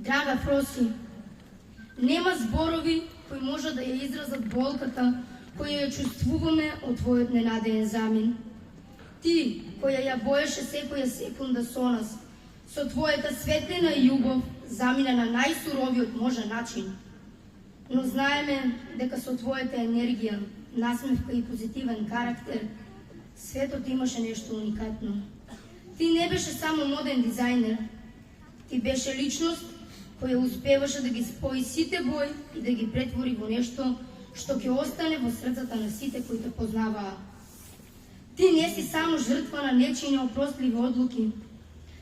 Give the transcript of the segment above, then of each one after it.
Драга Фроси, нема зборови кои може да ја изразат болката која ја чувствуваме од твојот ненадеен замин. Ти, која ја боеше секоја секунда со нас, со твојата светлина и љубов замина на најсуровиот можен начин. Но знаеме дека со твојата енергија, насмевка и позитивен карактер, светот имаше нешто уникатно. Ти не беше само моден дизајнер, ти беше личност која успеваше да ги спои сите бои и да ги претвори во нешто што ќе остане во срцата на сите кои те познаваа. Ти не си само жртва на нечии неопростливи одлуки,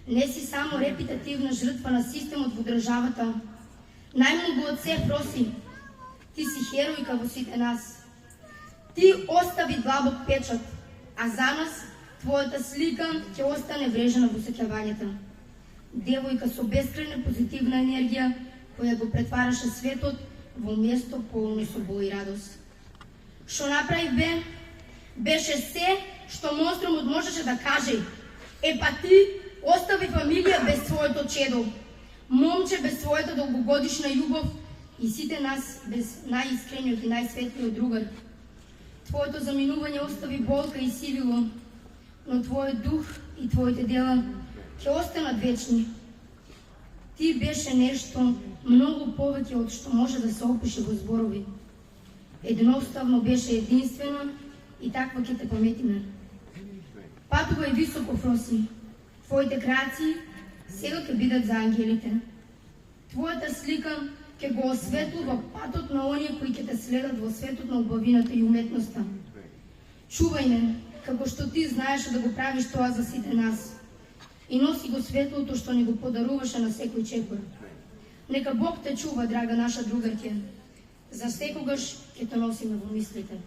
не си само репетативна жртва на системот во државата. Најмногу од се, Фроси, ти си херојка во сите нас. Ти остави длабок печат, а за нас твојата слика ќе остане врежена во сеќавањата. Девојка со бескрајна позитивна енергија која го претвараше светот во место полно со бој и радост. Што направи беше се што монструмот можеше да каже. Па ти остави фамилија без своето чедо, момче без својата долгогодишна љубов и сите нас без најискрениот и најсветлиот другар. Твоето заминување остави болка и сивило, но твојот дух и твоите дела ќе останат вечни. Ти беше нешто многу повеќе од што може да се опише во зборови. Едноставно беше единствена и таква ќе те паметиме. Патувај високо, Фроси. Твоите креации сега ќе бидат за ангелите. Твојата слика ќе го осветлува патот на оние кои ќе те следат во светот на убавината и уметноста. Чувај не, како што ти знаеше да го правиш тоа за сите нас. И носи го светлото што ни го подаруваше на секој чекор. Нека Бог те чува, драга наша другарке. За секогаш ќе те носиме во мислите.